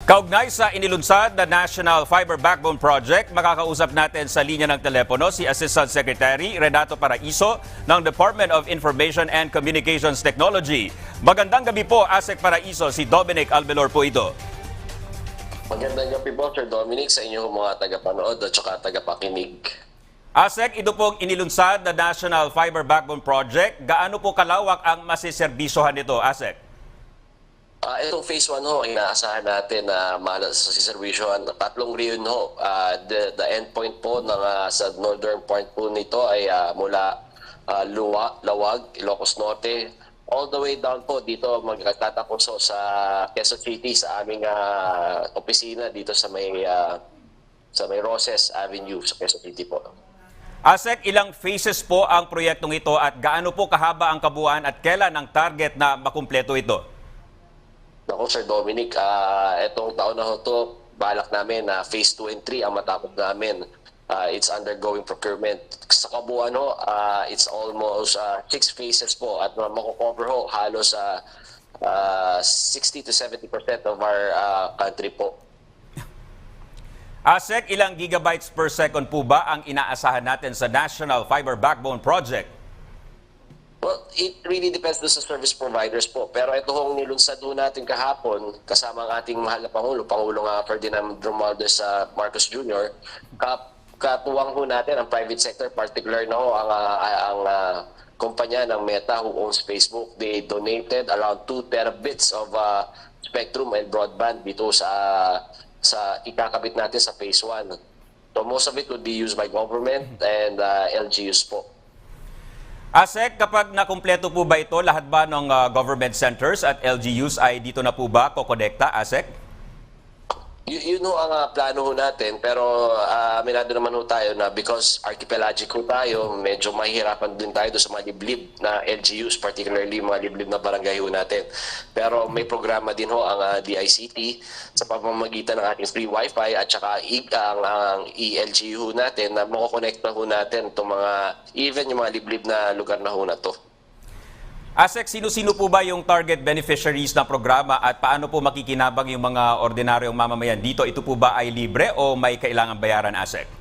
Kaugnay sa inilunsad na National Fiber Backbone Project, makakausap natin sa linya ng telepono si Assistant Secretary Renato Paraiso ng Department of Information and Communications Technology. Magandang gabi po, ASEC Paraiso, si Dominic Albelor po ito. Magandang gabi po, Sir Dominic, sa inyong mga tagapanood at saka tagapakinig. ASEC, ito pong inilunsad na National Fiber Backbone Project. Gaano po kalawak ang masiserbisohan nito, ASEC? Itong phase 1 ho, inaasahan natin na sa servisyohan. Tatlong riyon ho. The endpoint po sa northern point po nito ay mula Lawag, Ilocos Norte, all the way down po dito magtatapos sa Quezon City sa aming opisina dito sa may Roses Avenue sa Quezon City po. ASEC, ilang phases po ang proyektong ito at gaano po kahaba ang kabuuan at kailan ang target na makumpleto ito? Ako, Sir Dominic, itong taon na ito, balak namin na phase 2 and 3 ang matapos namin. It's undergoing procurement. Sa kabuuan ho, it's almost 6 phases po at makukover ho halos 60 to 70% of our country po. ASEC, ilang gigabytes per second po ba ang inaasahan natin sa National Fiber Backbone Project? Well, it really depends sa service providers po. Pero ito hong nilunsad ho natin kahapon, kasama ang ating mahal na Pangulo, Pangulong Ferdinand Romualdez Marcos Jr., katuwang ho natin ang private sector, particular na ho ang kumpanya ng Meta who owns Facebook. They donated around 2 terabits of spectrum and broadband dito sa ikakabit natin sa phase 1. So most of it would be used by government and LGUs po. ASEC, kapag nakumpleto po ba ito, lahat ba ng government centers at LGUs ay dito na po ba kokonekta, ASEC? Yun ho ang plano ho natin, pero aminado naman ho tayo na because archipelagic ho tayo, medyo mahihirapan din tayo sa mga liblib na LGUs, particularly mga liblib na barangay ho natin. Pero may programa din ho ang DICT sa pamamagitan ng ating free wifi at saka ang ELGU ho natin na makukonekta ho natin itong even yung mga liblib na lugar na ho na to. ASEC, sino-sino po ba yung target beneficiaries ng programa at paano po makikinabang yung mga ordinaryong mamamayan dito? Ito po ba ay libre o may kailangan bayaran, ASEC?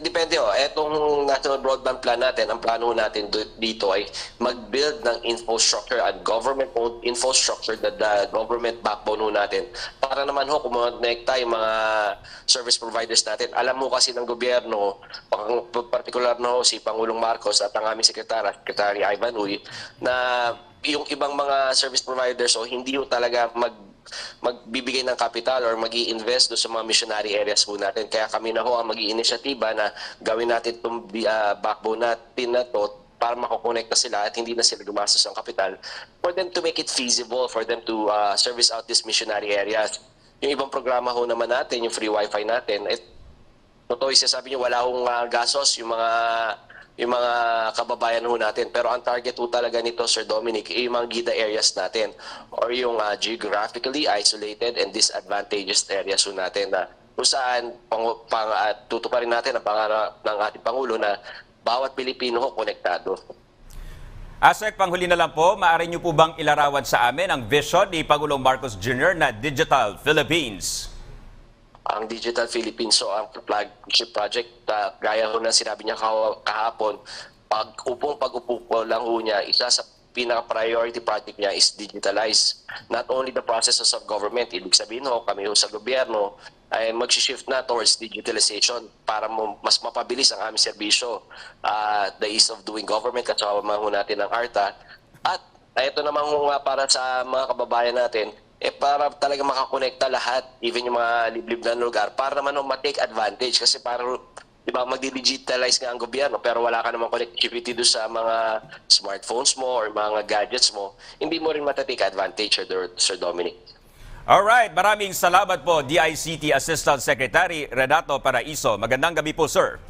Depende ho. Etong National Broadband Plan natin, ang plano natin dito ay mag-build ng infrastructure at government-owned infrastructure na the government backbone ho natin. Para naman ho, kumonekta yung mga service providers natin. Alam mo kasi ng gobyerno, particular na ho si Pangulong Marcos at ang aming Secretary Ivan Uy, na yung ibang mga service providers hindi ho talaga magbibigay ng capital or mag-i-invest sa mga missionary areas po natin. Kaya kami na ho ang mag-i-inisyatiba na gawin natin itong backbone natin na to para makukonekta sila at hindi na sila gumastos ng kapital for them to make it feasible for them to service out these missionary areas. Yung ibang programa ho naman natin, yung free wifi natin, totoo sabi niyo wala hong gastos yung mga kababayan ho natin. Pero ang target ho talaga nito, Sir Dominic, yung mga GIDA areas natin or yung geographically isolated and disadvantaged areas ho natin na kung saan tutuparin natin ang pangarap ng ating Pangulo na bawat Pilipino ho konektado. ASEC, panghuli na lang po, maaari niyo po bang ilarawan sa amin ang vision ni Pangulong Marcos Jr. na Digital Philippines? Ang Digital Philippines, so ang flagship project, gaya ho na sinabi niya kahapon, pag-upo ko lang ho niya, isa sa pinaka-priority project niya is digitalize. Not only the processes of government, ibig sabihin ho, kami ho sa gobyerno, ay mag-shift na towards digitalization para mas mapabilis ang aming serbisyo. The ease of doing government, kasama ho natin ng ARTA. At ito naman ho para sa mga kababayan natin, para talaga makakonekta lahat, even yung mga liblib na lugar, para naman ma-take advantage. Kasi para, di ba, magdi-digitalize nga ang gobyerno, pero wala ka namang connectivity doon sa mga smartphones mo or mga gadgets mo, hindi mo rin matatake advantage, Sir Dominic. Alright, maraming salamat po, DICT Assistant Secretary Renato Paraiso. Magandang gabi po, sir.